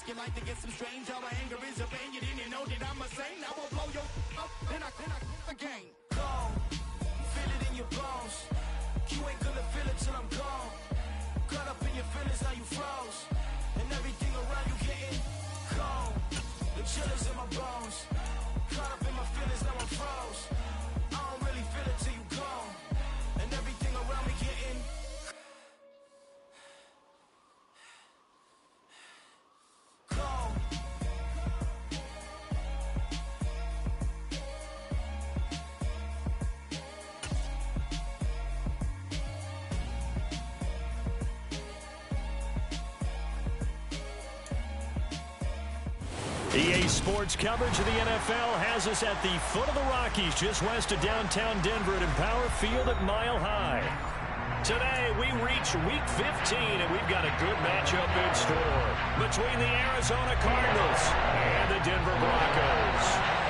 You like to get some strange, all my anger is a pain. You didn't know that I'm a saint. I will blow your up, then I again. Gone, feel it in your bones. You ain't gonna feel it till I'm gone. Caught up in your feelings, now you froze. And everything around you getting gone. The chillers in my bones. Caught up in my feelings, now I'm froze. I don't really feel it till you gone. And everything around me getting gone. EA Sports coverage of the NFL has us at the foot of the Rockies, just west of downtown Denver at Empower Field at Mile High. Today, we reach Week 15, and we've got a good matchup in store between the Arizona Cardinals and the Denver Broncos.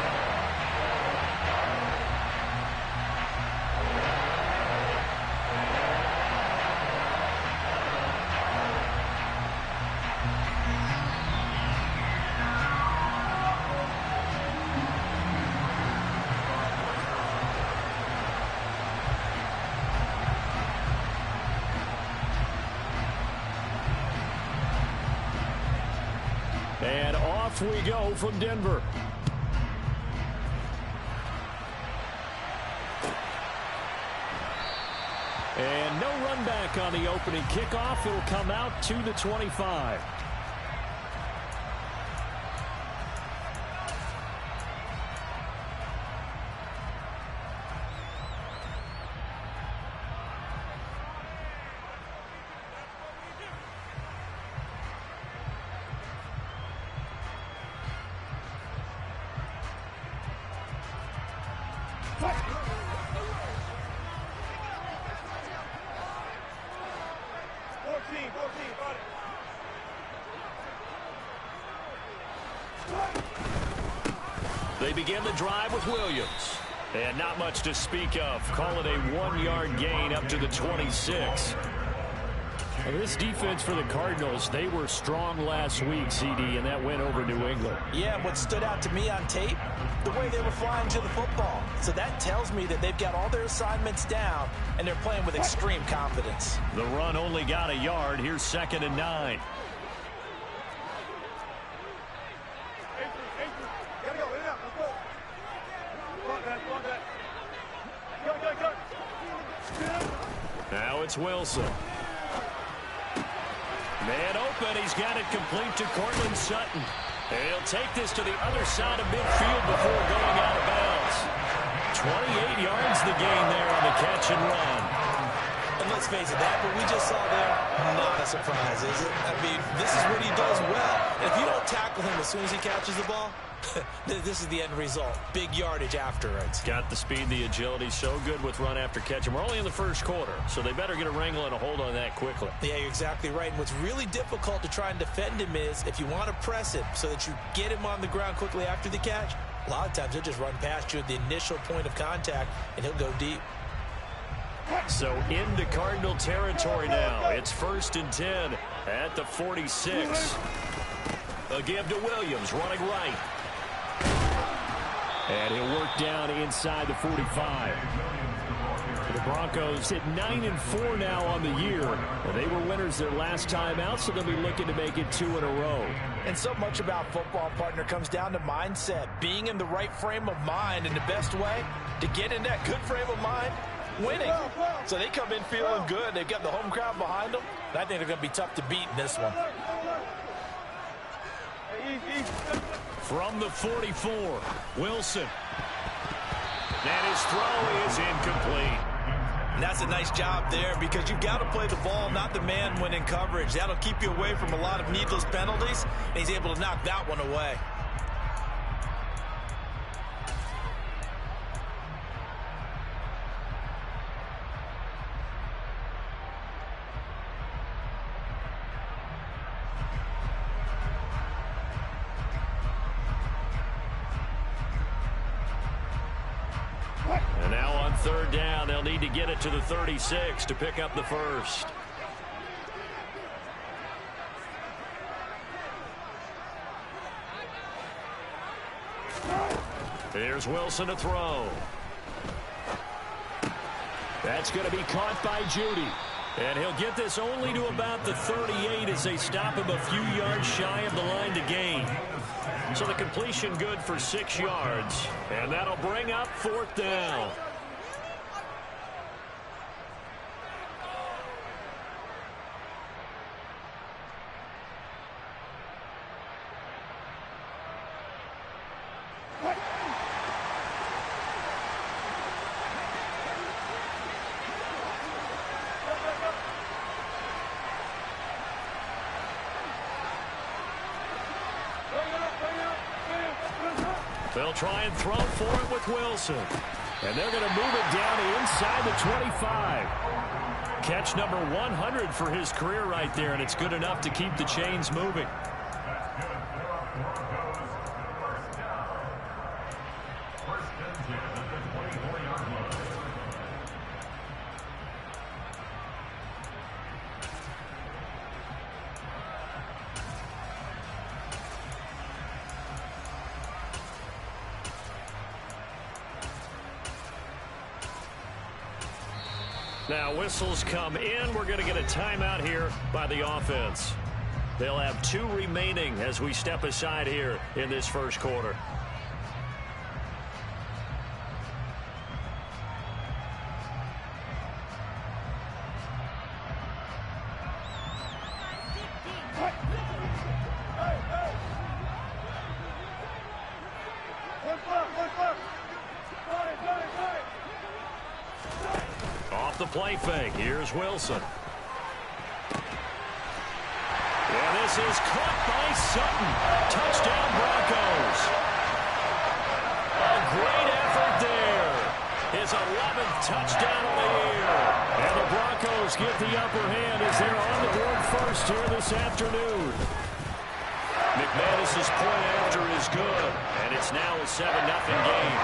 And off we go from Denver. And no run back on the opening kickoff. It'll come out to the 25. They begin the drive with Williams. And not much to speak of. Call it a 1-yard gain up to the 26. Well, this defense for the Cardinals, they were strong last week, CD, and that went over New England. Yeah, what stood out to me on tape, the way they were flying to the football. So that tells me that they've got all their assignments down, and they're playing with extreme confidence. The run only got a yard. Here's 2nd and 9. Now it's Wilson. Man open. He's got it complete to Cortland Sutton. And he'll take this to the other side of midfield before going out of bounds. 28 yards the gain there on the catch and run. And let's face it, that what we just saw there, not a surprise, is it? I mean, this is what he does well. And if you don't tackle him as soon as he catches the ball, this is the end result. Big yardage afterwards. Got the speed, the agility, so good with run after catch. And we're only in the first quarter, so they better get a wrangle and a hold on that quickly. Yeah, you're exactly right. And what's really difficult to try and defend him is if you want to press him so that you get him on the ground quickly after the catch, a lot of times he'll just run past you at the initial point of contact, and he'll go deep. So into Cardinal territory now. It's 1st and 10 at the 46. A give to Williams, running right. And he'll work down inside the 45. The Broncos hit 9-4 now on the year. They were winners their last time out, so they'll be looking to make it 2 in a row. And so much about football, partner, comes down to mindset. Being in the right frame of mind, and the best way to get in that good frame of mind, winning. So they come in feeling good. They've got the home crowd behind them. And I think they're going to be tough to beat in this one. From the 44, Wilson. And his throw is incomplete. And that's a nice job there because you've got to play the ball, not the man when in coverage. That'll keep you away from a lot of needless penalties. And he's able to knock that one away. And now on 3rd down, they'll need to get it to the 36 to pick up the first. Here's Wilson to throw. That's going to be caught by Judy. And he'll get this only to about the 38 as they stop him a few yards shy of the line to gain. So the completion good for 6 yards. And that'll bring up 4th down. They'll try and throw for it with Wilson. And they're going to move it down inside the 25. Catch number 100 for his career right there, and it's good enough to keep the chains moving. Now whistles come in. We're going to get a timeout here by the offense. They'll have 2 remaining as we step aside here in this first quarter. The play fake. Here's Wilson. And this is caught by Sutton. Touchdown Broncos. A great effort there. His 11th touchdown of the year. And the Broncos get the upper hand as they're on the board first here this afternoon. McManus's point after is good. And it's now a 7-0 game.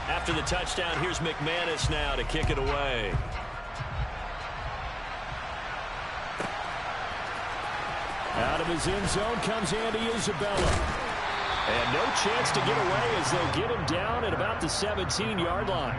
After the touchdown, here's McManus now to kick it away. Out of his end zone comes Andy Isabella. And no chance to get away as they'll get him down at about the 17-yard line.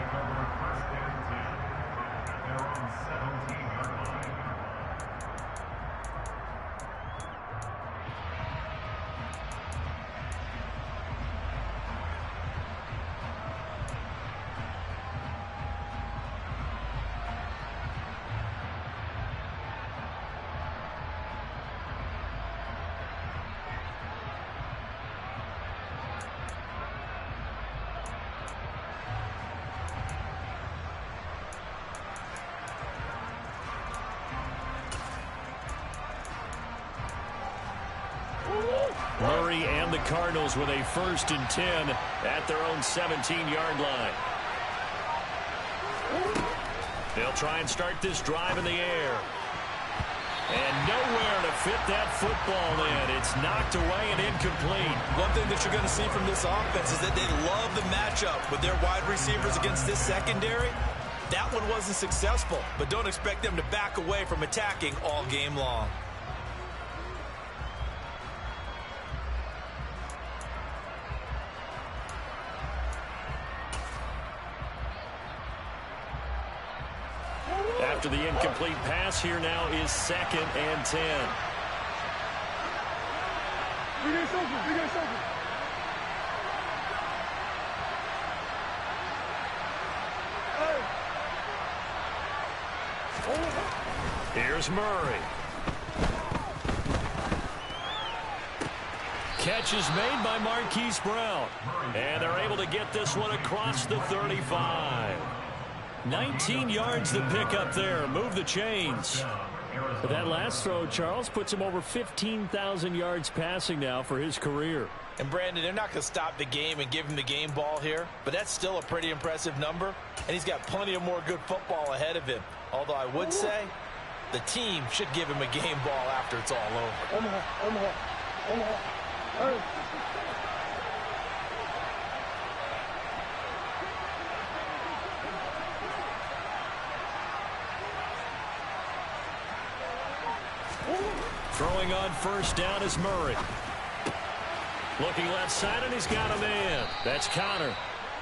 Murray and the Cardinals with a 1st and 10 at their own 17-yard line. They'll try and start this drive in the air. And nowhere to fit that football in. It's knocked away and incomplete. One thing that you're going to see from this offense is that they love the matchup with their wide receivers against this secondary. That one wasn't successful, but don't expect them to back away from attacking all game long. After the incomplete pass, here now is 2nd and 10. Here's Murray. Catch is made by Marquise Brown. And they're able to get this one across the 35. 19 yards to pick up there. Move the chains. But that last throw, Charles, puts him over 15,000 yards passing now for his career. And, Brandon, they're not going to stop the game and give him the game ball here, but that's still a pretty impressive number, and he's got plenty of more good football ahead of him. Although I would say the team should give him a game ball after it's all over. Throwing on first down is Murray. Looking left side, and he's got a man. That's Connor.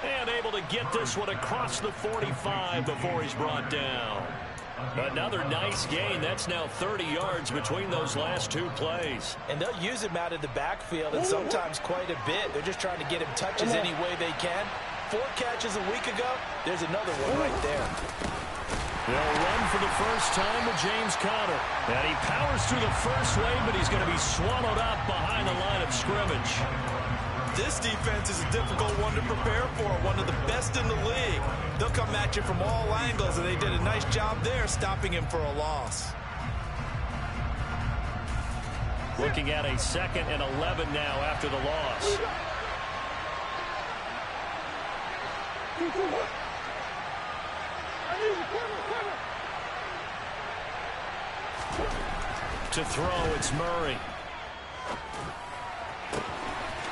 And able to get this one across the 45 before he's brought down. Another nice gain. That's now 30 yards between those last two plays. And they'll use him out of the backfield, and sometimes quite a bit. They're just trying to get him touches any way they can. 4 catches a week ago. There's another one right there. They'll run for the first time with James Conner. And he powers through the first wave, but he's going to be swallowed up behind the line of scrimmage. This defense is a difficult one to prepare for, one of the best in the league. They'll come at you from all angles, and they did a nice job there stopping him for a loss. Looking at a 2nd and 11 now after the loss. To throw, it's Murray.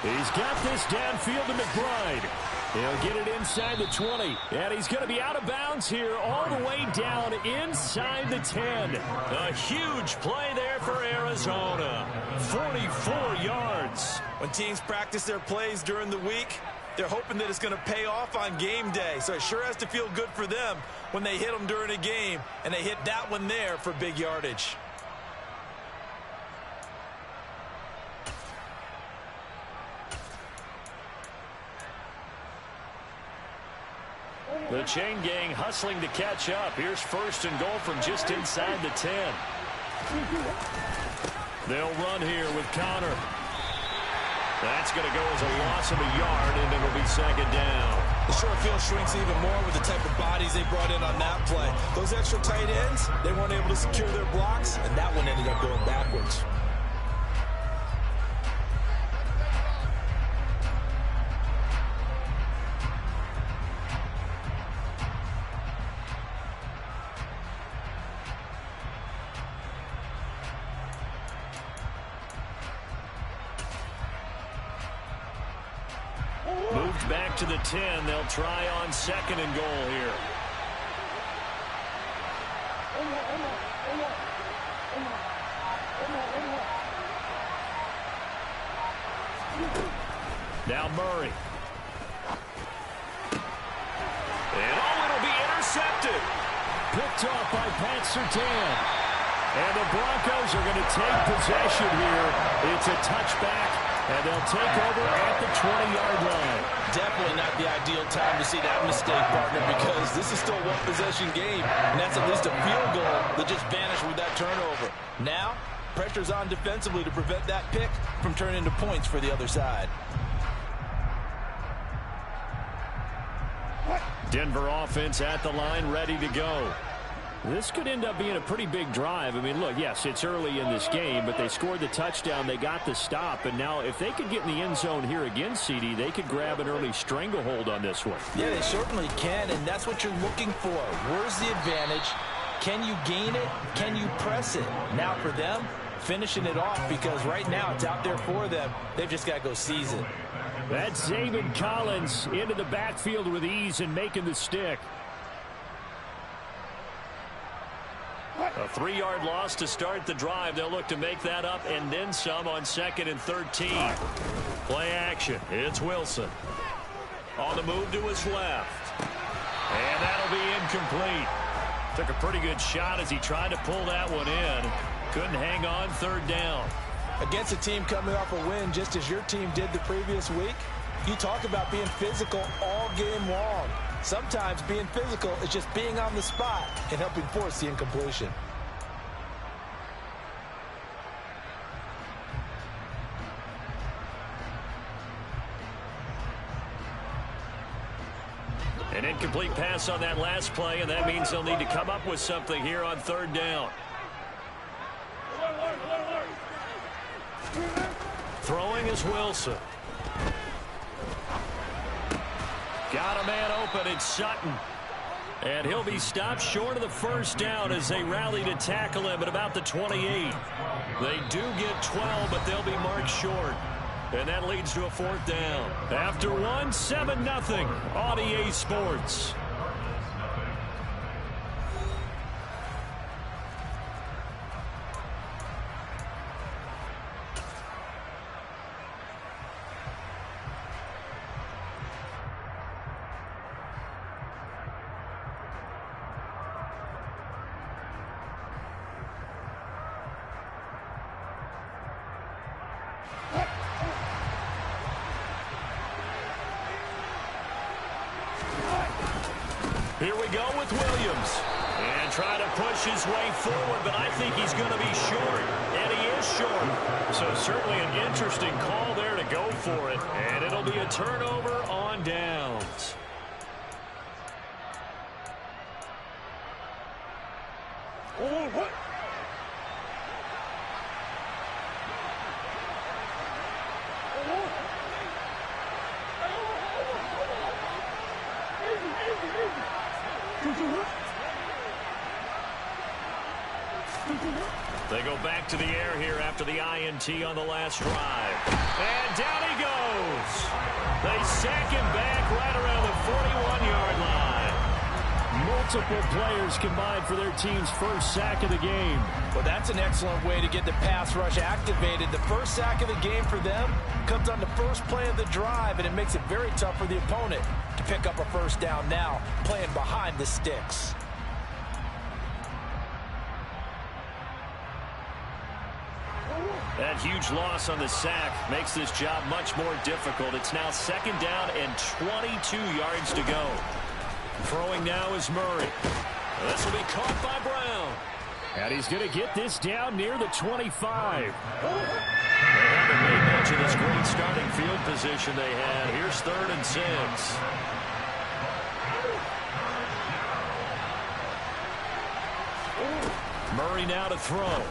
He's got this downfield to McBride. He'll get it inside the 20. And he's going to be out of bounds here all the way down inside the 10. A huge play there for Arizona. 44 yards. When teams practice their plays during the week, they're hoping that it's going to pay off on game day. So it sure has to feel good for them when they hit them during a game. And they hit that one there for big yardage. The chain gang hustling to catch up. Here's 1st and goal from just inside the 10. They'll run here with Connor. That's going to go as a loss of a yard, and it'll be 2nd down. The short field shrinks even more with the type of bodies they brought in on that play. Those extra tight ends, they weren't able to secure their blocks, and that one ended up going backwards. Moved back to the 10. They'll try on 2nd and goal here. Now Murray. And it'll be intercepted. Picked off by Pat Surtain. And the Broncos are going to take possession here. It's a touchback, and they'll take over at the 20-yard line. Definitely not the ideal time to see that mistake, partner, because this is still a one-possession game, and that's at least a field goal that just vanished with that turnover. Now, pressure's on defensively to prevent that pick from turning into points for the other side. Denver offense at the line, ready to go. This could end up being a pretty big drive. I mean, look, yes, it's early in this game, but they scored the touchdown, they got the stop, and now if they could get in the end zone here again, CD, they could grab an early stranglehold on this one. Yeah, they certainly can, and that's what you're looking for. Where's the advantage? Can you gain it? Can you press it? Now for them, finishing it off, because right now it's out there for them. They've just got to go seize it. That's Zaven Collins into the backfield with ease and making the stick. A 3-yard loss to start the drive. They'll look to make that up and then some on 2nd and 13. Play action. It's Wilson. On the move to his left. And that'll be incomplete. Took a pretty good shot as he tried to pull that one in. Couldn't hang on 3rd down. Against a team coming off a win just as your team did the previous week, you talk about being physical all game long. Sometimes being physical is just being on the spot and helping force the incompletion. An incomplete pass on that last play, and that means they'll need to come up with something here on 3rd down. Throwing is Wilson. Got a man open. It's Sutton. And he'll be stopped short of the 1st down as they rally to tackle him at about the 28. They do get 12, but they'll be marked short. And that leads to a 4th down. After one, 7-0 on EA Sports. Here we go with Williams. And trying to push his way forward, but I think he's going to be short. And he is short. So certainly an interesting call there to go for it. And it'll be a turnover on downs. Oh, what? They go back to the air here after the INT on the last drive. And down he goes. They sack him back right around the 41-yard line. Multiple players combined for their team's first sack of the game. Well, that's an excellent way to get the pass rush activated. The first sack of the game for them comes on the first play of the drive, and it makes it very tough for the opponent to pick up a first down now, playing behind the sticks. That huge loss on the sack makes this job much more difficult. It's now second down and 22 yards to go. Throwing now is Murray. This will be caught by Brown. And he's going to get this down near the 25. They haven't made much of this great starting field position they had. Here's 3rd and 6. Murray now to throw.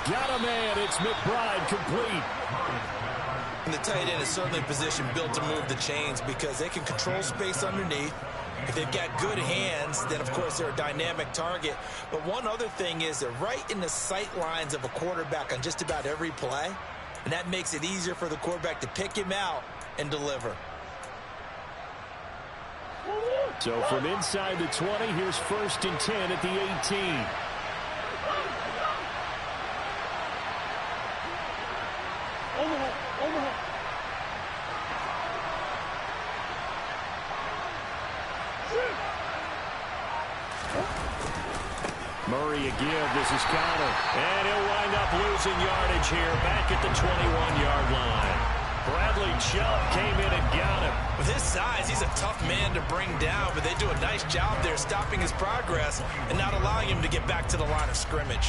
Got a man. It's McBride complete. And the tight end is certainly a position built to move the chains because they can control space underneath. If they've got good hands, then, of course, they're a dynamic target. But one other thing is they're right in the sight lines of a quarterback on just about every play, and that makes it easier for the quarterback to pick him out and deliver. So from inside the 20, here's 1st and 10 at the 18. Murray again. This is Connor. And he'll wind up losing yardage here back at the 21-yard line. Bradley Chubb came in and got him. With his size, he's a tough man to bring down, but they do a nice job there stopping his progress and not allowing him to get back to the line of scrimmage.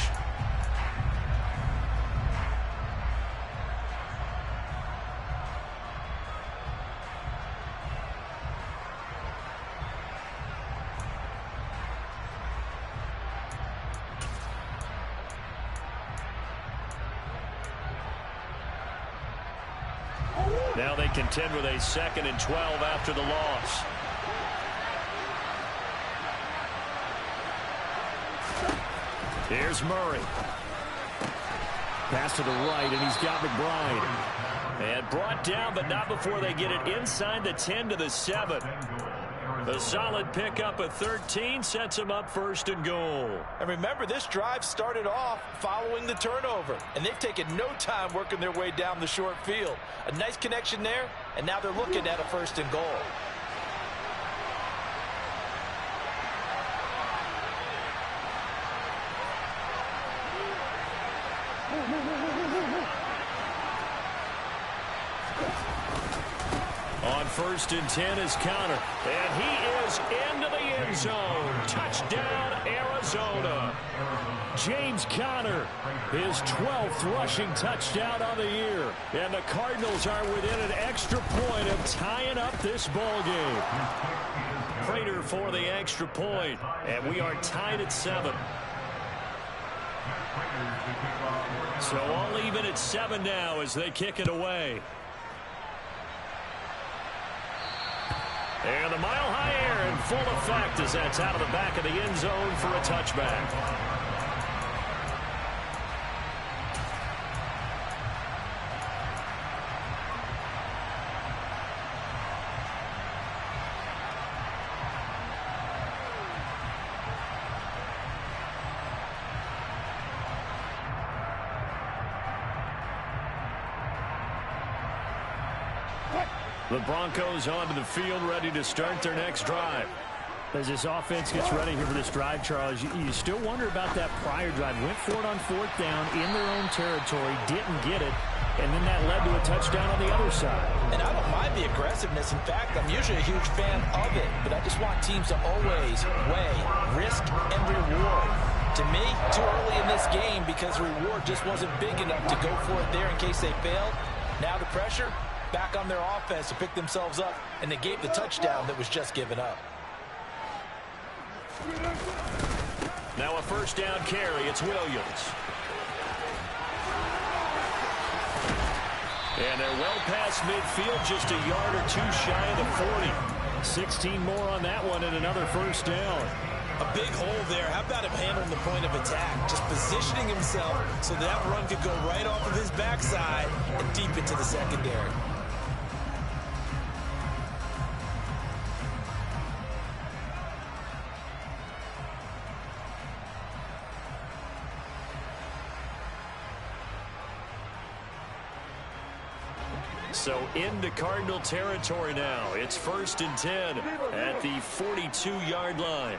Now they contend with a 2nd and 12 after the loss. Here's Murray. Pass to the right, and he's got McBride. And brought down, but not before they get it inside the 10 to the 7. A solid pickup of 13 sets him up 1st and goal. And remember, this drive started off following the turnover, and they've taken no time working their way down the short field. A nice connection there, and now they're looking at a 1st and goal. On 1st and 10 is Connor. And he is into the end zone. Touchdown, Arizona. James Conner, his 12th rushing touchdown on the year. And the Cardinals are within an extra point of tying up this ball game. Prater for the extra point. And we are tied at 7. So all even at 7 now as they kick it away. And the mile-high air in full effect as that's out of the back of the end zone for a touchback. The Broncos onto the field, ready to start their next drive. As this offense gets ready here for this drive, Charles, you still wonder about that prior drive. Went for it on 4th down in their own territory, didn't get it, and then that led to a touchdown on the other side. And I don't mind the aggressiveness. In fact, I'm usually a huge fan of it. But I just want teams to always weigh risk and reward. To me, too early in this game because the reward just wasn't big enough to go for it there in case they failed. Now the pressure back on their offense to pick themselves up, and they gave the touchdown that was just given up. Now a first down carry. It's Williams. And they're well past midfield, just a yard or two shy of the 40. 16 more on that one and another first down. A big hole there. How about him handling the point of attack? Just positioning himself so that run could go right off of his backside and deep into the secondary. So into Cardinal territory now. It's 1st and 10 at the 42-yard line.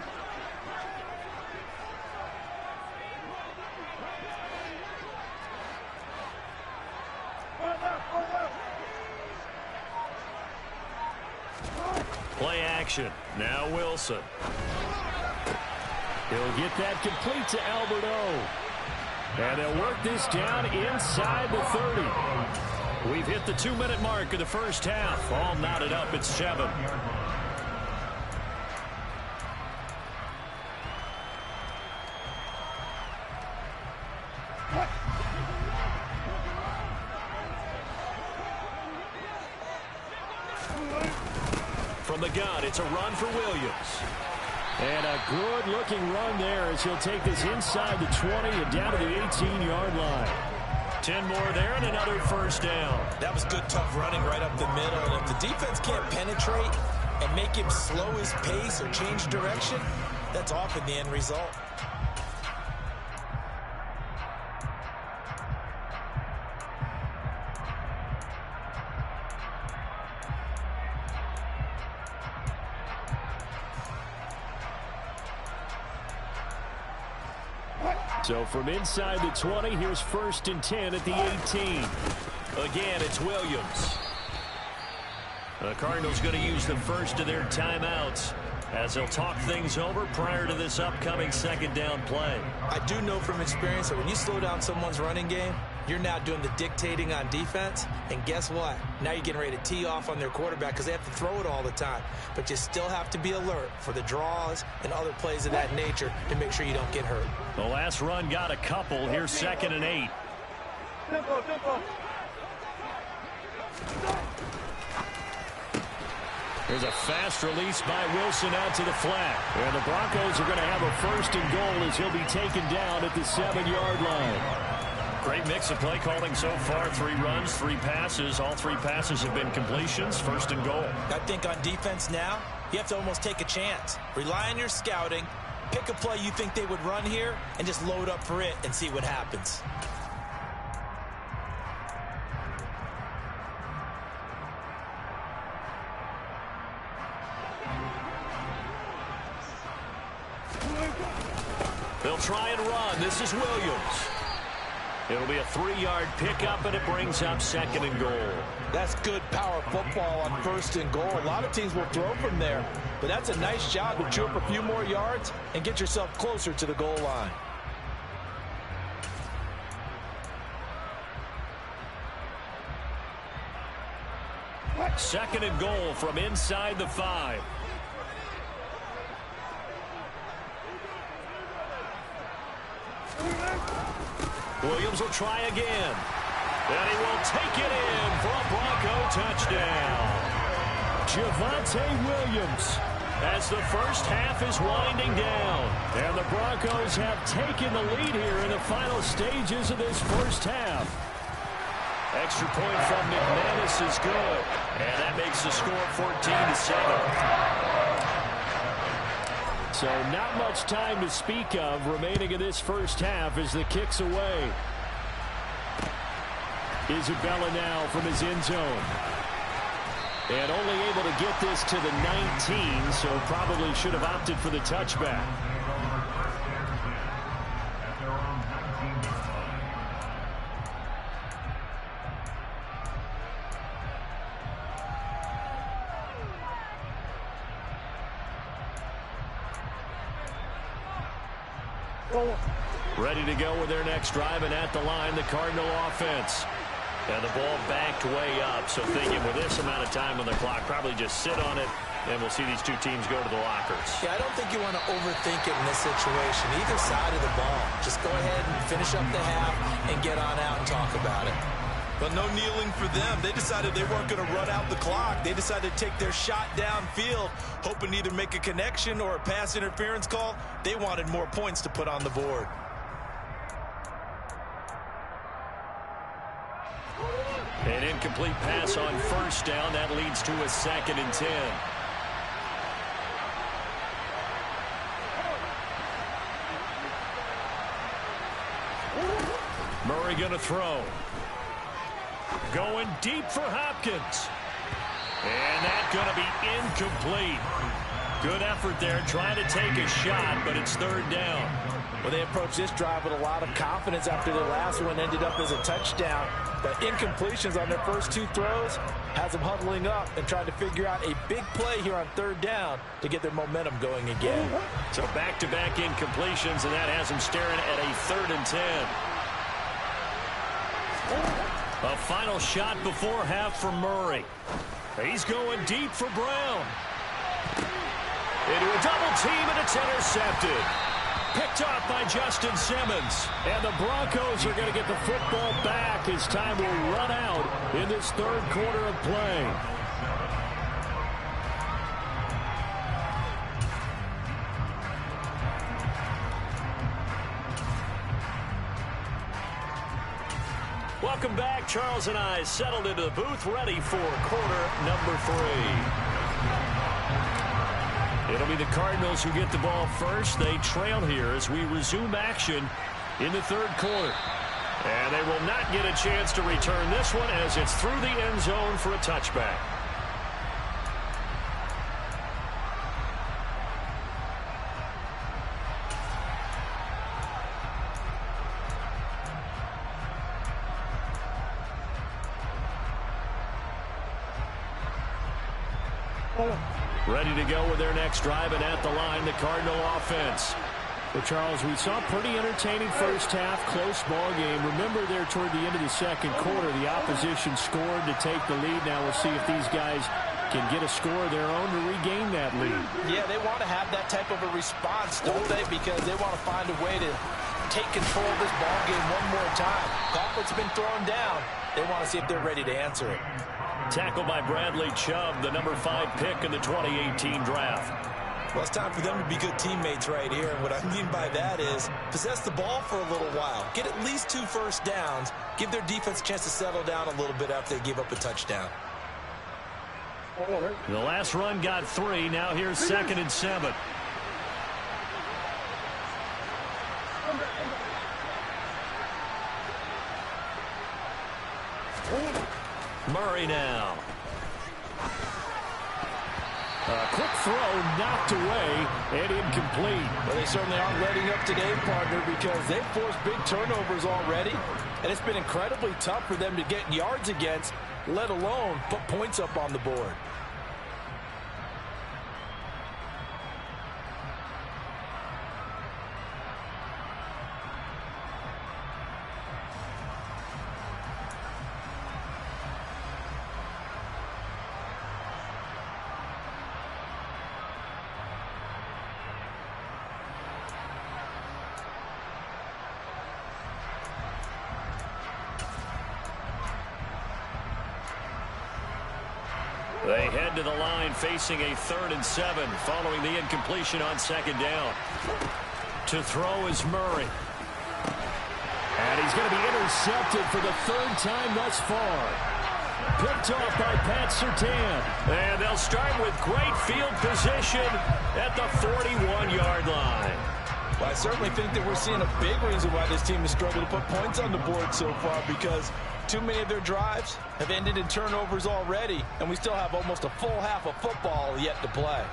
Play action. Now Wilson. He'll get that complete to Albert O. And they'll work this down inside the 30. We've hit the 2-minute mark of the first half. All knotted up at 7. From the gun, it's a run for Williams. And a good-looking run there as he'll take this inside the 20 and down to the 18-yard line. 10 more there and another first down. That was good, tough running right up the middle. And if the defense can't penetrate and make him slow his pace or change direction, that's often the end result. So from inside the 20, here's 1st and 10 at the 18. Again, it's Williams. The Cardinals going to use the first of their timeouts as they'll talk things over prior to this upcoming second down play. I do know from experience that when you slow down someone's running game, you're now doing the dictating on defense. And guess what? Now you're getting ready to tee off on their quarterback because they have to throw it all the time. But you still have to be alert for the draws and other plays of that nature to make sure you don't get hurt. The last run got a couple. Here's 2nd and 8. There's a fast release by Wilson out to the flat. And the Broncos are going to have a 1st and goal as he'll be taken down at the 7-yard line. Great mix of play calling so far. 3 runs, 3 passes. All 3 passes have been completions. 1st and goal. I think on defense now, you have to almost take a chance. Rely on your scouting. Pick a play you think they would run here and just load up for it and see what happens. They'll try and run. This is Williams. It'll be a 3-yard pickup, and it brings up 2nd and goal. That's good power football on 1st and goal. A lot of teams will throw from there, but that's a nice job to chew up a few more yards and get yourself closer to the goal line. Second and goal from inside the 5. Williams will try again. And he will take it in for a Bronco touchdown. Javonte Williams. As the first half is winding down. And the Broncos have taken the lead here in the final stages of this first half. Extra point from McManus is good. And that makes the score 14-7. So not much time to speak of remaining in this first half as the kick's away. Isabella now from his end zone. And only able to get this to the 19, so probably should have opted for the touchback. Ready to go with their next drive, and at the line, the Cardinal offense. And the ball backed way up, so thinking with this amount of time on the clock, probably just sit on it, and we'll see these two teams go to the lockers. Yeah, I don't think you want to overthink it in this situation. Either side of the ball. Just go ahead and finish up the half and get on out and talk about it. But no kneeling for them. They decided they weren't going to run out the clock. They decided to take their shot downfield, hoping to either make a connection or a pass interference call. They wanted more points to put on the board. An incomplete pass on first down. That leads to a 2nd and 10. Murray going to throw. Going deep for Hopkins. And that's going to be incomplete. Good effort there, trying to take a shot, but it's 3rd down. Well, they approached this drive with a lot of confidence after their last one ended up as a touchdown. But incompletions on their first 2 throws has them huddling up and trying to figure out a big play here on 3rd down to get their momentum going again. So back-to-back incompletions, and that has them staring at a 3rd and 10. A final shot before half for Murray. He's going deep for Brown. Into a double team, and it's intercepted. Picked off by Justin Simmons. And the Broncos are going to get the football back as time will run out in this 3rd quarter of play. Welcome back. Charles and I settled into the booth, ready for quarter number 3. It'll be the Cardinals who get the ball first. They trail here as we resume action in the 3rd quarter. And they will not get a chance to return this one as it's through the end zone for a touchback. Ready to go with their next drive, and at the line, the Cardinal offense. Well, Charles, we saw a pretty entertaining first half, close ball game. Remember there toward the end of the 2nd quarter, the opposition scored to take the lead. Now we'll see if these guys can get a score of their own to regain that lead. Yeah, they want to have that type of a response, don't they? Because they want to find a way to take control of this ball game one more time. Gauntlet's been thrown down. They want to see if they're ready to answer it. Tackled by Bradley Chubb, the number 5 pick in the 2018 draft. Well, it's time for them to be good teammates right here. And what I mean by that is possess the ball for a little while. Get at least 2 first downs. Give their defense a chance to settle down a little bit after they give up a touchdown. The last run got 3. Now here's 2nd and 7. Murray now. A quick throw knocked away and incomplete. Well, they certainly aren't letting up today, partner, because they've forced big turnovers already, and it's been incredibly tough for them to get yards against, let alone put points up on the board. They head to the line facing a 3rd and 7 following the incompletion on 2nd down. To throw is Murray. And he's going to be intercepted for the 3rd time thus far. Picked off by Pat Surtain. And they'll start with great field position at the 41-yard line. Well, I certainly think that we're seeing a big reason why this team has struggled to put points on the board so far, because too many of their drives have ended in turnovers already, and we still have almost a full half of football yet to play.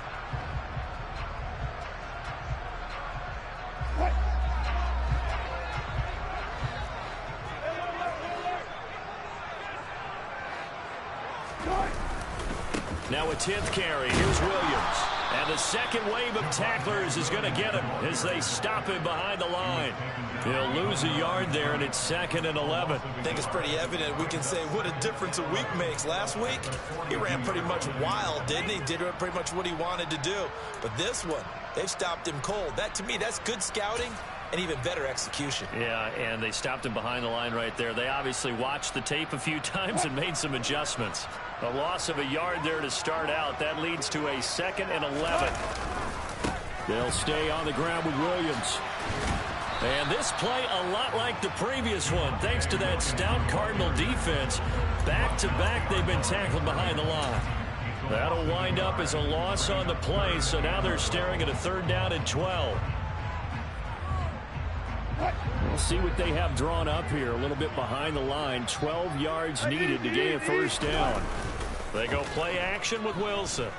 Now a 10th carry. Here's Williams. And the second wave of tacklers is going to get him as they stop him behind the line. He'll lose a yard there, and it's 2nd and 11. I think it's pretty evident. We can say what a difference a week makes. Last week, he ran pretty much wild, didn't he? Did pretty much what he wanted to do. But this one, they've stopped him cold. That, to me, that's good scouting and even better execution. Yeah, and they stopped him behind the line right there. They obviously watched the tape a few times and made some adjustments. A loss of a yard there to start out. That leads to a 2nd and 11. They'll stay on the ground with Williams. And this play a lot like the previous one. Thanks to that stout Cardinal defense, back-to-back they've been tackled behind the line. That'll wind up as a loss on the play, so now they're staring at a 3rd down and 12. We'll see what they have drawn up here. A little bit behind the line. 12 yards needed to gain a 1st down. They go play action with Wilson.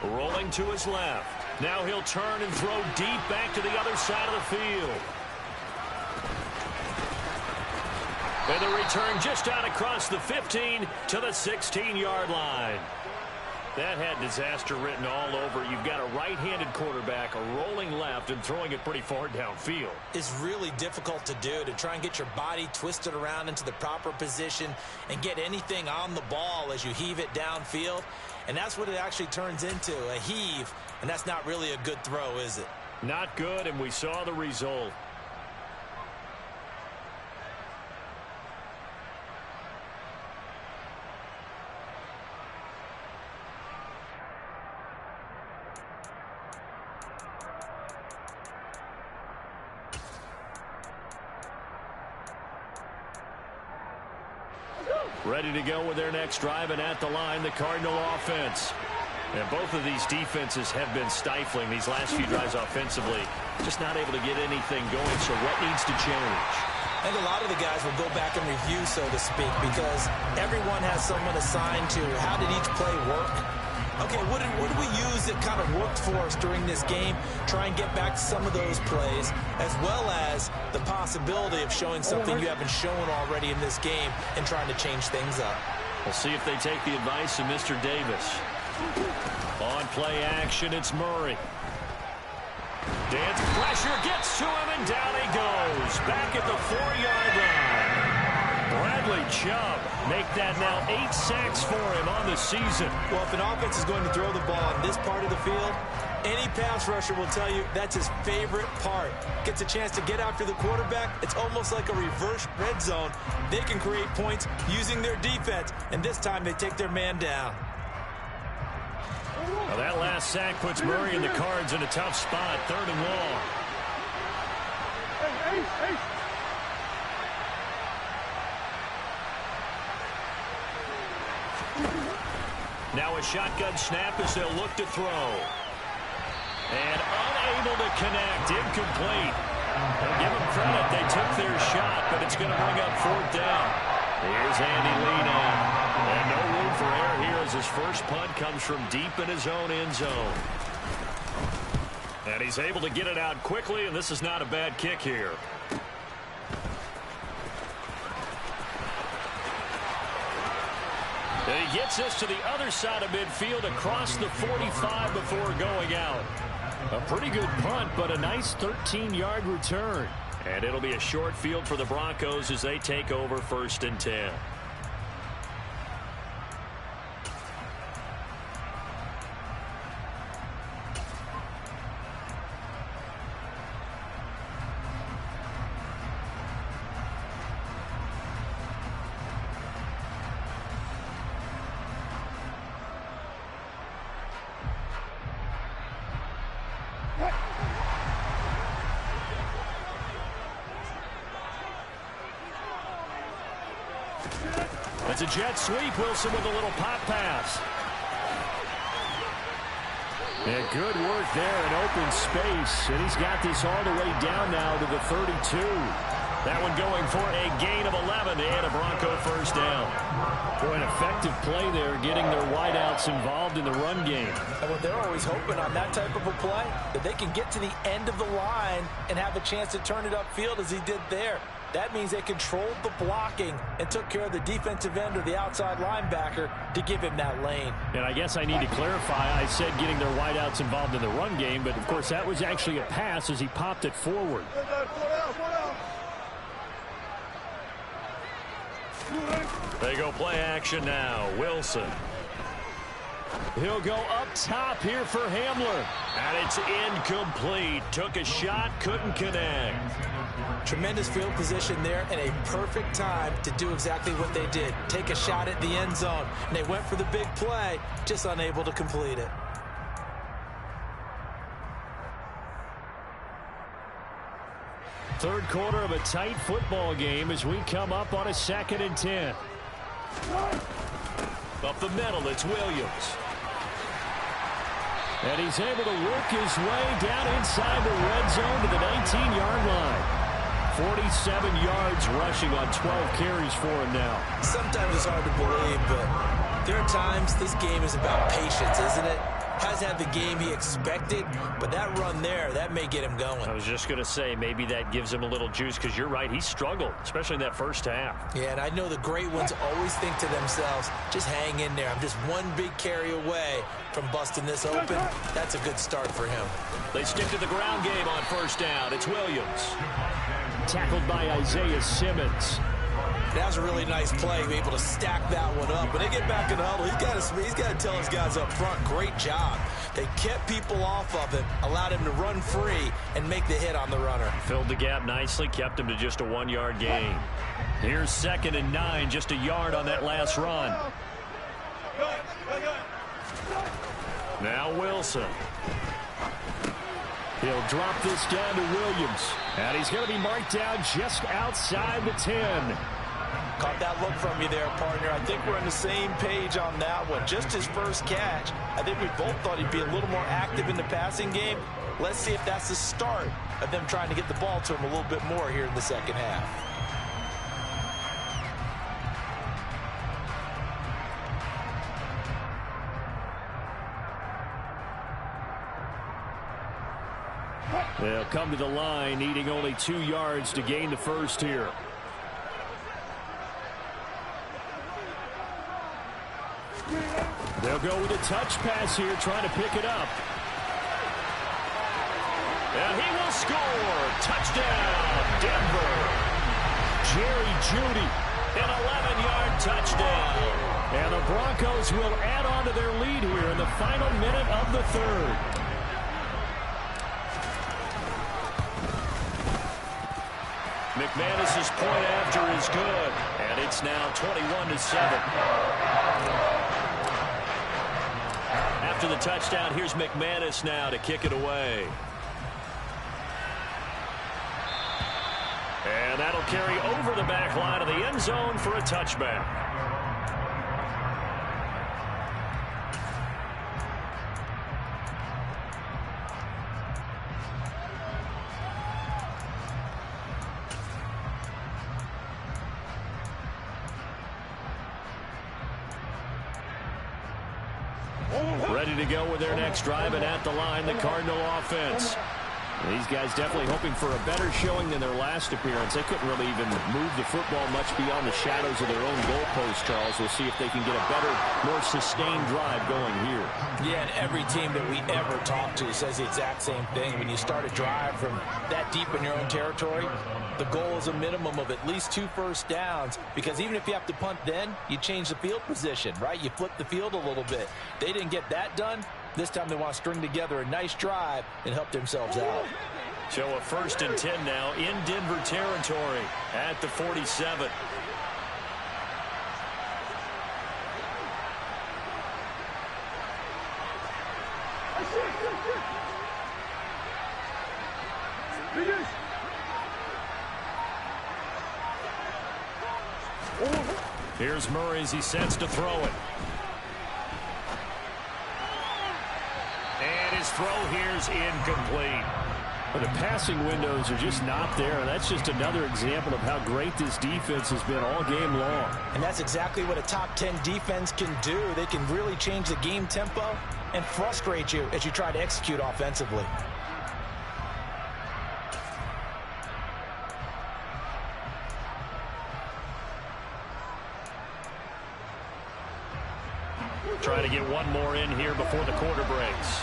Rolling to his left. Now he'll turn and throw deep back to the other side of the field. And the return just out across the 15 to the 16-yard line. That had disaster written all over. You've got a right-handed quarterback, a rolling left, and throwing it pretty far downfield. It's really difficult to do, to try and get your body twisted around into the proper position and get anything on the ball as you heave it downfield. And that's what it actually turns into, a heave. And that's not really a good throw, is it? Not good, and we saw the result. Ready to go with their next drive, and at the line, the Cardinal offense. And both of these defenses have been stifling these last few drives offensively. Just not able to get anything going, so what needs to change? I think a lot of the guys will go back and review, so to speak, because everyone has someone assigned to how did each play work. Okay, what did we use that kind of worked for us during this game? Try and get back to some of those plays, as well as the possibility of showing something you haven't shown already in this game and trying to change things up. We'll see if they take the advice of Mr. Davis. On play action, it's Murray. Dance pressure gets to him, and down he goes. Back at the 4-yard line. Bradley Chubb make that now 8 sacks for him on the season. Well, if an offense is going to throw the ball on this part of the field, any pass rusher will tell you that's his favorite part. Gets a chance to get after the quarterback. It's almost like a reverse red zone. They can create points using their defense, and this time they take their man down. Well, that last sack puts Murray and the Cards in a tough spot, 3rd and long. Now a shotgun snap as they'll look to throw. And unable to connect, incomplete. They'll give them credit, they took their shot, but it's going to bring up 4th down. Here's Andy Lee now. And no room for error here as his first punt comes from deep in his own end zone. And he's able to get it out quickly, and this is not a bad kick here. And he gets us to the other side of midfield across the 45 before going out. A pretty good punt, but a nice 13-yard return. And it'll be a short field for the Broncos as they take over 1st and 10. It's a jet sweep. Wilson with a little pop pass. Yeah, good work there in open space. And he's got this all the way down now to the 32. That one going for a gain of 11 and a Bronco 1st down. Boy, an effective play there, getting their wideouts involved in the run game. And what they're always hoping on that type of a play, that they can get to the end of the line and have a chance to turn it upfield as he did there. That means they controlled the blocking and took care of the defensive end or the outside linebacker to give him that lane. And I guess I need to clarify, I said getting their wideouts involved in the run game, but of course that was actually a pass as he popped it forward. They go play action now. Wilson. He'll go up top here for Hamler. And it's incomplete. Took a shot, couldn't connect. Tremendous field position there and a perfect time to do exactly what they did. Take a shot at the end zone. And they went for the big play, just unable to complete it. Third quarter of a tight football game as we come up on a 2nd and 10. Up the middle, it's Williams. And he's able to work his way down inside the red zone to the 19-yard line. 47 yards rushing on 12 carries for him now. Sometimes it's hard to believe, but there are times this game is about patience, isn't it? Hasn't had the game he expected, but that run there, that may get him going. I was just going to say, maybe that gives him a little juice, because you're right, he struggled, especially in that first half. Yeah, and I know the great ones always think to themselves, just hang in there. I'm just one big carry away from busting this open. That's a good start for him. They stick to the ground game on first down. It's Williams. Tackled by Isaiah Simmons. That was a really nice play, be able to stack that one up. When they get back in the huddle, he's got to tell his guys up front, great job. They kept people off of him, allowed him to run free, and make the hit on the runner. Filled the gap nicely, kept him to just a 1-yard gain. Here's 2nd and 9, just a yard on that last run. Now Wilson. He'll drop this down to Williams. And he's going to be marked down just outside the 10. Caught that look from you there, partner. I think we're on the same page on that one. Just his first catch. I think we both thought he'd be a little more active in the passing game. Let's see if that's the start of them trying to get the ball to him a little bit more here in the second half. They'll come to the line, needing only 2 yards to gain the first here. They'll go with a touch pass here, trying to pick it up. And he will score. Touchdown, Denver. Jerry Jeudy. An 11-yard touchdown. And the Broncos will add on to their lead here in the final minute of the third. McManus's point after is good, and it's now 21-7. After the touchdown, here's McManus now to kick it away. And that'll carry over the back line of the end zone for a touchback. Ready to go with their next drive, and at the line, the Cardinal offense. These guys definitely hoping for a better showing than their last appearance. They couldn't really even move the football much beyond the shadows of their own goalpost, Charles. We'll see if they can get a better, more sustained drive going here. Yeah, and every team that we ever talk to says the exact same thing. When you start a drive from that deep in your own territory, the goal is a minimum of at least 2 first downs, because even if you have to punt then, you change the field position, right? You flip the field a little bit. They didn't get that done. This time they want to string together a nice drive and help themselves out. So a 1st and 10 now in Denver territory at the 47. Here's Murray as he sets to throw it. And his throw here's incomplete. But the passing windows are just not there, and that's just another example of how great this defense has been all game long. And that's exactly what a top 10 defense can do. They can really change the game tempo and frustrate you as you try to execute offensively. Try to get one more in here before the quarter breaks.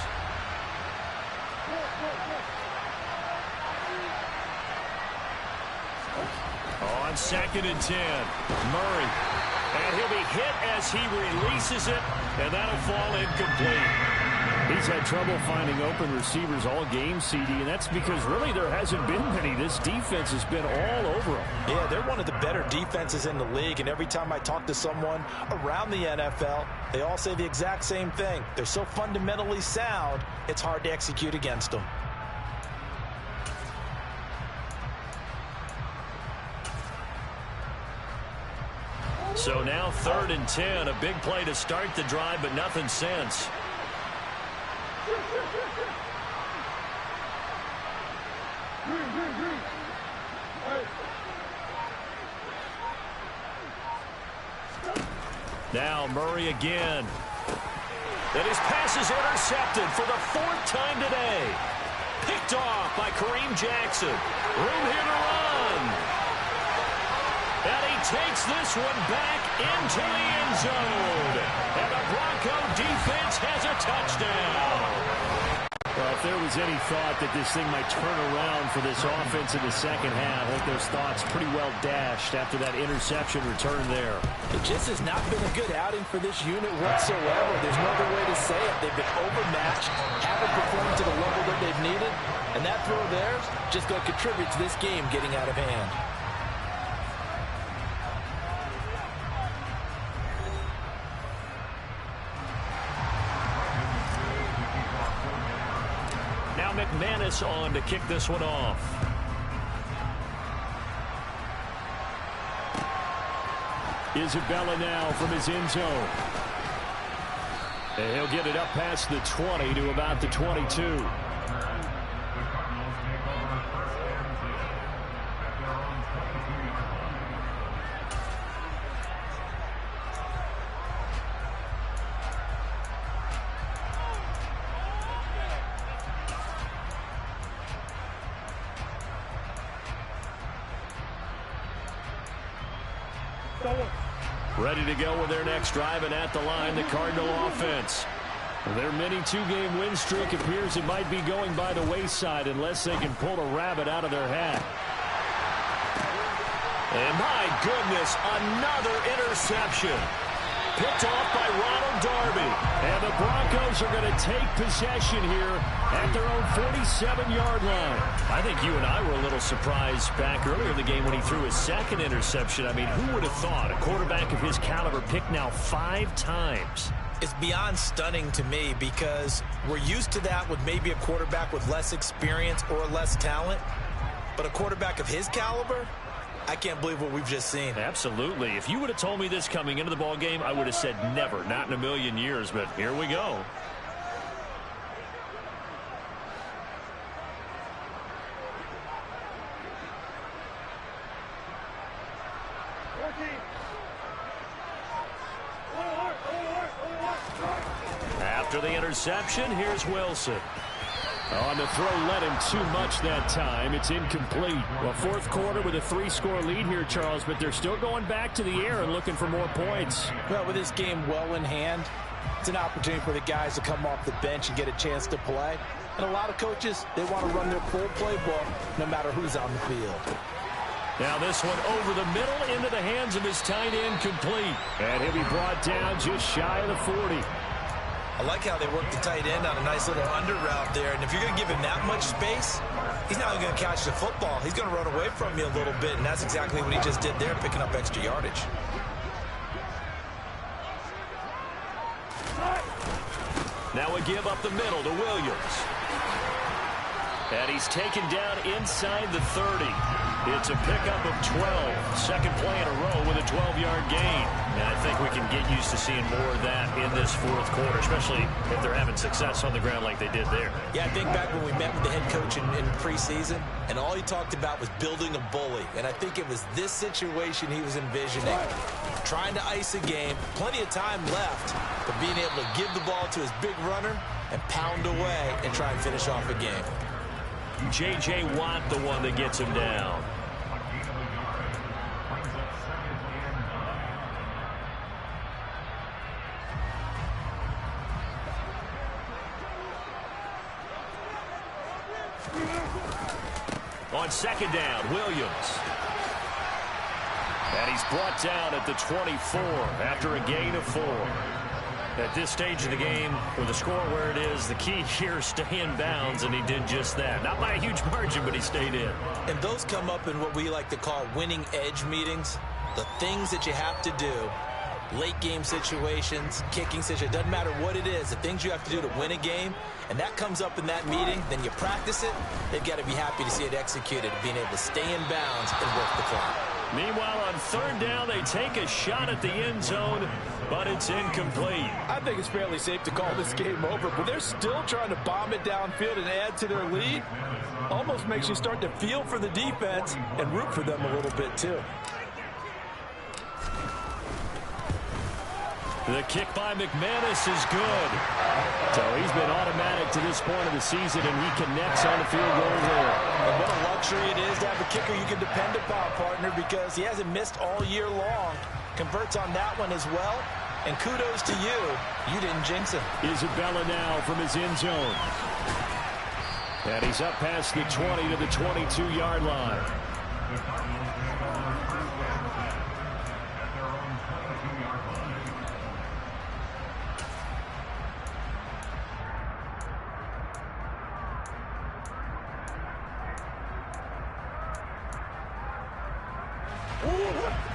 On 2nd and 10, Murray. And he'll be hit as he releases it, and that'll fall incomplete. He's had trouble finding open receivers all game, CD, and that's because really there hasn't been many. This defense has been all over them. Yeah, they're one of the better defenses in the league, and every time I talk to someone around the NFL, they all say the exact same thing. They're so fundamentally sound, it's hard to execute against them. So now 3rd and 10, a big play to start the drive, but nothing since. Now Murray again. And his pass is intercepted for the 4th time today. Picked off by Kareem Jackson. Room here to run. And he takes this one back into the end zone. And the Bronco defense has a touchdown. Well, if there was any thought that this thing might turn around for this offense in the second half, I think those thoughts pretty well dashed after that interception return there. It just has not been a good outing for this unit whatsoever. There's no other way to say it. They've been overmatched, haven't performed to the level that they've needed, and that throw there just going to contribute to this game getting out of hand. McManus on to kick this one off. Isabella now from his end zone. And he'll get it up past the 20 to about the 22. Ready to go with their next drive, and at the line, the Cardinal offense. Their mini two-game win streak appears it might be going by the wayside unless they can pull a rabbit out of their hat. And my goodness, another interception. Picked off by Ronald Darby. And the Broncos are going to take possession here at their own 47-yard line. I think you and I were a little surprised back earlier in the game when he threw his second interception. I mean, who would have thought a quarterback of his caliber picked now 5 times? It's beyond stunning to me because we're used to that with maybe a quarterback with less experience or less talent. But a quarterback of his caliber, I can't believe what we've just seen. Absolutely. If you would have told me this coming into the ball game, I would have said never, not in a million years. But here we go. After the interception, here's Wilson. On the throw, led him too much that time. It's incomplete. Well, fourth quarter with a 3-score lead here, Charles, but they're still going back to the air and looking for more points. Well, with this game well in hand, it's an opportunity for the guys to come off the bench and get a chance to play. And a lot of coaches, they want to run their full playbook no matter who's on the field. Now this one over the middle into the hands of his tight end, complete. And he'll be brought down just shy of the 40. I like how they work the tight end on a nice little under route there. And if you're going to give him that much space, he's not going to catch the football. He's going to run away from you a little bit, and that's exactly what he just did there, picking up extra yardage. Now we give up the middle to Williams. And he's taken down inside the 30. It's a pickup of 12. Second play in a row with a 12-yard gain. And I think we can get used to seeing more of that in this fourth quarter, especially if they're having success on the ground like they did there. Yeah, I think back when we met with the head coach in preseason, and all he talked about was building a bully. And I think it was this situation he was envisioning. Trying to ice a game, plenty of time left, but being able to give the ball to his big runner and pound away and try and finish off a game. J.J. Watt, the one that gets him down. On second down, Williams. And he's brought down at the 24 after a gain of 4. At this stage of the game, with the score where it is, the key here is stay in bounds, and he did just that. Not by a huge margin, but he stayed in. And those come up in what we like to call winning edge meetings. The things that you have to do, late game situations, kicking situations, doesn't matter what it is, the things you have to do to win a game, and that comes up in that meeting, then you practice it, they've got to be happy to see it executed, being able to stay in bounds and work the clock. Meanwhile, on third down, they take a shot at the end zone, but it's incomplete. I think it's fairly safe to call this game over, but they're still trying to bomb it downfield and add to their lead. Almost makes you start to feel for the defense and root for them a little bit, too. The kick by McManus is good. So he's been automatic to this point of the season, and he connects on the field goal there. And what a luxury it is to have a kicker you can depend upon, partner, because he hasn't missed all year long. Converts on that one as well. And kudos to you. You didn't jinx him. Isabella now from his end zone. And he's up past the 20 to the 22-yard line.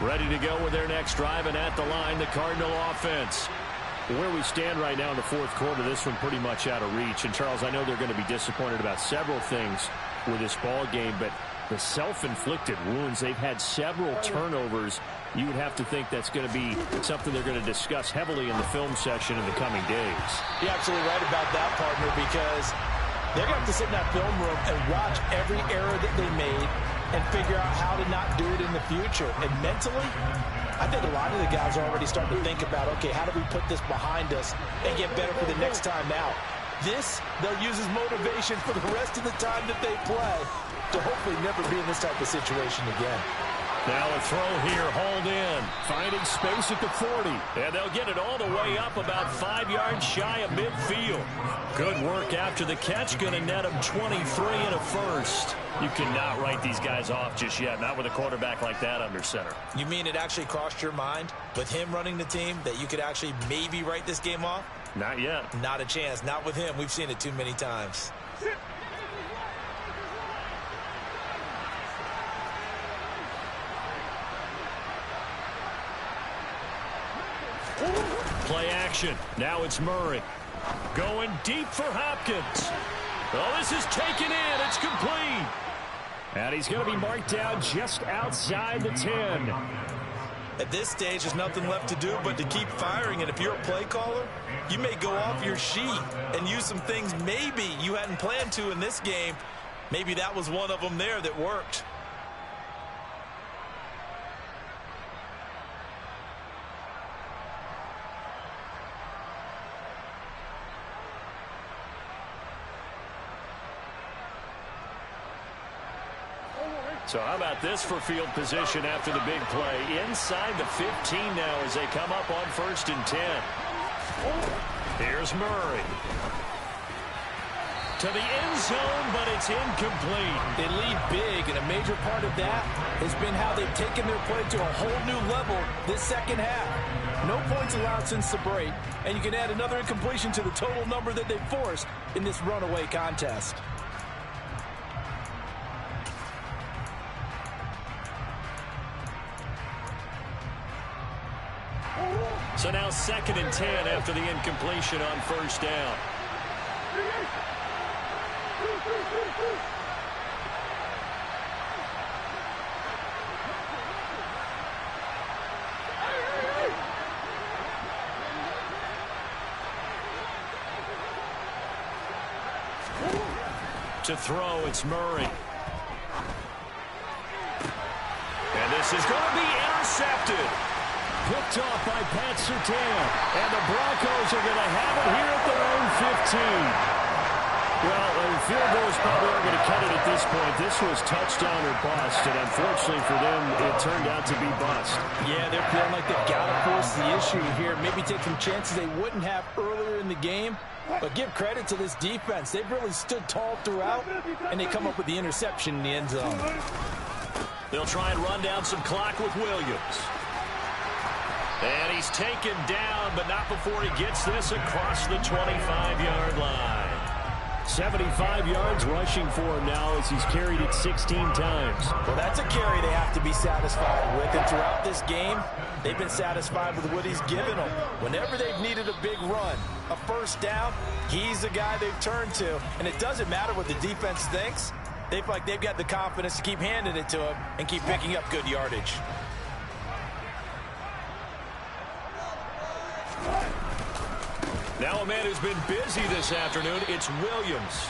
Ready to go with their next drive, and at the line, the Cardinal offense. Where we stand right now in the fourth quarter, this one pretty much out of reach. And, Charles, I know they're going to be disappointed about several things with this ball game, but the self-inflicted wounds, they've had several turnovers. You would have to think that's going to be something they're going to discuss heavily in the film session in the coming days. You're absolutely right about that, partner, because they're going to have to sit in that film room and watch every error that they made and figure out how to not do it in the future. And mentally, I think a lot of the guys are already starting to think about, okay, how do we put this behind us and get better for the next time out? This, they'll use as motivation for the rest of the time that they play to hopefully never be in this type of situation again. Now a throw here, hauled in. Finding space at the 40. And they'll get it all the way up about 5 yards shy of midfield. Good work after the catch. Going to net them 23 and a first. You cannot write these guys off just yet. Not with a quarterback like that under center. You mean it actually crossed your mind with him running the team that you could actually maybe write this game off? Not yet. Not a chance. Not with him. We've seen it too many times. Play action. Now it's Murray. Going deep for Hopkins. Oh, this is taken in. It's complete. And he's going to be marked down just outside the 10. At this stage, there's nothing left to do but to keep firing. And if you're a play caller, you may go off your sheet and use some things maybe you hadn't planned to in this game. Maybe that was one of them there that worked. So how about this for field position after the big play? Inside the 15 now as they come up on 1st and 10. Here's Murray. To the end zone, but it's incomplete. They lead big, and a major part of that has been how they've taken their play to a whole new level this second half. No points allowed since the break, and you can add another incompletion to the total number that they've forced in this runaway contest. So now 2nd and 10 after the incompletion on 1st down. To throw, it's Murray. And this is going to be intercepted. Picked off by Pat Surtain. And the Broncos are going to have it here at their own 15. Well, the field goals probably aren't going to cut it at this point. This was touchdown or bust, and unfortunately for them, it turned out to be bust. Yeah, they're feeling like they've got to force the issue here. Maybe take some chances they wouldn't have earlier in win the game. But give credit to this defense. They've really stood tall throughout, and they come up with the interception in the end zone. They'll try and run down some clock with Williams. And he's taken down, but not before he gets this across the 25-yard line. 75 yards rushing for him now as he's carried it 16 times. Well, that's a carry they have to be satisfied with. And throughout this game, they've been satisfied with what he's given them. Whenever they've needed a big run, a first down, he's the guy they've turned to. And it doesn't matter what the defense thinks. They feel like they've got the confidence to keep handing it to him and keep picking up good yardage. Now a man who's been busy this afternoon, it's Williams.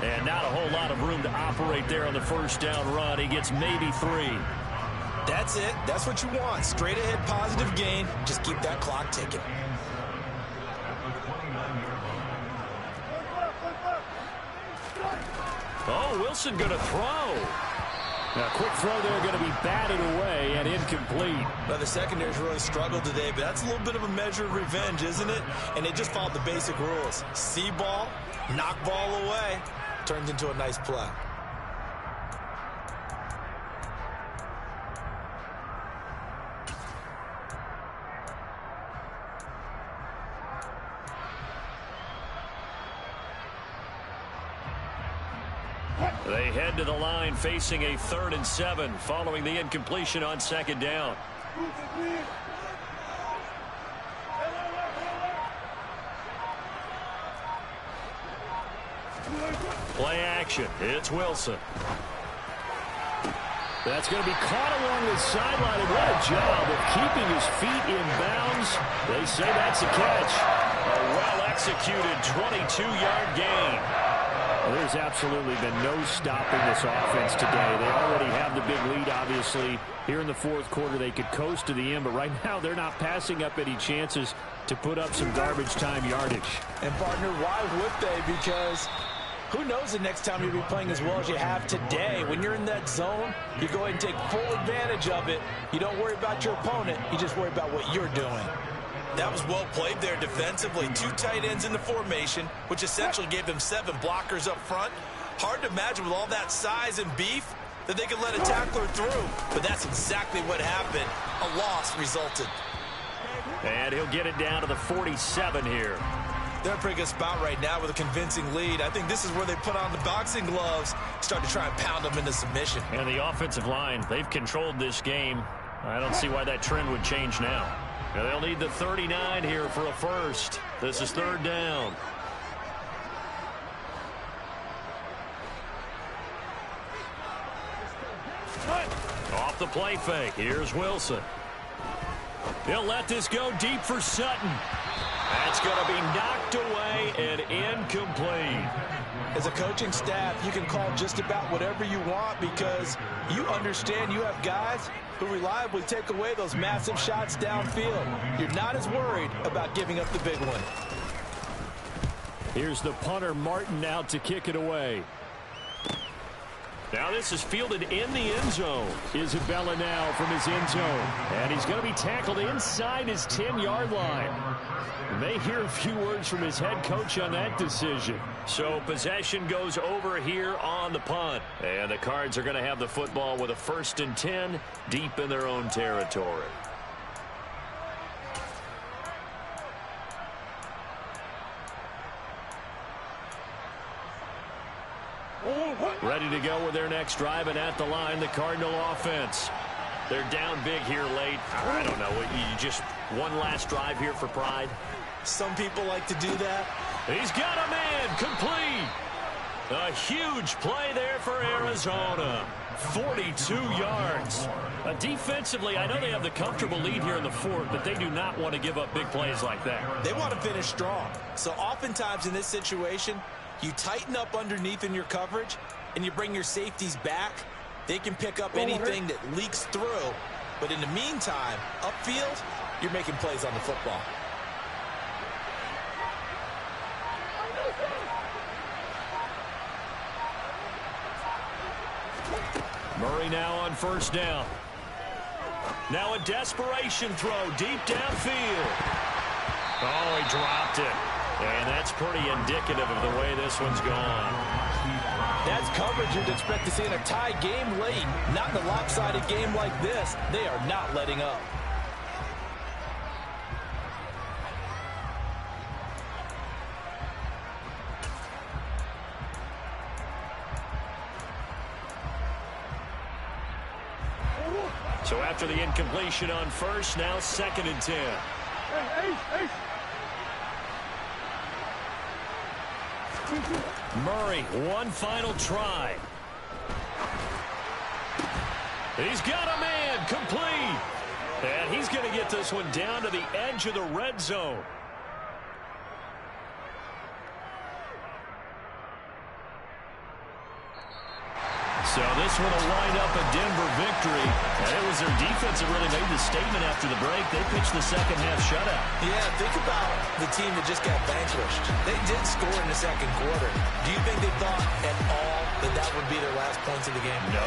And not a whole lot of room to operate there on the first down run. He gets maybe 3. That's it. That's what you want. Straight ahead positive gain. Just keep that clock ticking. Oh, Wilson going to throw. A quick throw there going to be batted away and incomplete. Well, the secondary's really struggled today, but that's a little bit of a measure of revenge, isn't it? And they just followed the basic rules. See ball, knock ball away, turns into a nice play. They head to the line facing a 3rd and 7 following the incompletion on 2nd down. Play action. It's Wilson. That's going to be caught along the sideline, and what a job of keeping his feet in bounds. They say that's a catch. A well-executed 22-yard gain. Well, there's absolutely been no stopping this offense today. They already have the big lead, obviously. Here in the 4th quarter, they could coast to the end, but right now they're not passing up any chances to put up some garbage time yardage. And, partner, why would they? Because who knows the next time you'll be playing as well as you have today. When you're in that zone, you go ahead and take full advantage of it. You don't worry about your opponent. You just worry about what you're doing. That was well played there defensively. 2 tight ends in the formation, which essentially gave them 7 blockers up front. Hard to imagine with all that size and beef that they could let a tackler through. But that's exactly what happened. A loss resulted. And he'll get it down to the 47 here. They're in a pretty good spot right now with a convincing lead. I think this is where they put on the boxing gloves, start to try and pound them into submission. And the offensive line, they've controlled this game. I don't see why that trend would change now. And they'll need the 39 here for a first. This is 3rd down. Off the play fake. Here's Wilson. He'll let this go deep for Sutton. That's going to be knocked away and incomplete. As a coaching staff, you can call just about whatever you want because you understand you have guys who reliably take away those massive shots downfield. You're not as worried about giving up the big one. Here's the punter, Martin, out to kick it away. Now this is fielded in the end zone. Isabella now from his end zone. And he's going to be tackled inside his 10-yard line. You may hear a few words from his head coach on that decision. So possession goes over here on the punt. And the Cards are going to have the football with a 1st and 10 deep in their own territory. Ready to go with their next drive, and at the line, the Cardinal offense. They're down big here late. I don't know. You just one last drive here for pride? Some people like to do that. He's got a man complete. A huge play there for Arizona. 42 yards. Defensively, I know they have the comfortable lead here in the 4th, but they do not want to give up big plays like that. They want to finish strong. So oftentimes in this situation, you tighten up underneath in your coverage, and you bring your safeties back. They can pick up anything that leaks through. But in the meantime, upfield, you're making plays on the football. Murray now on 1st down. Now a desperation throw deep downfield. Oh, he dropped it. And that's pretty indicative of the way this one's gone. That's coverage you'd expect to see in a tie game late. Not in a lopsided game like this. They are not letting up. So after the incompletion on first, now 2nd and 10. Murray, one final try. He's got a man, complete. And he's going to get this one down to the edge of the red zone. So this one will wind up a Denver victory. And it was their defense that really made the statement after the break. They pitched the second half shutout. Yeah, think about the team that just got vanquished. They did score in the second quarter. Do you think they thought at all that that would be their last points of the game? No,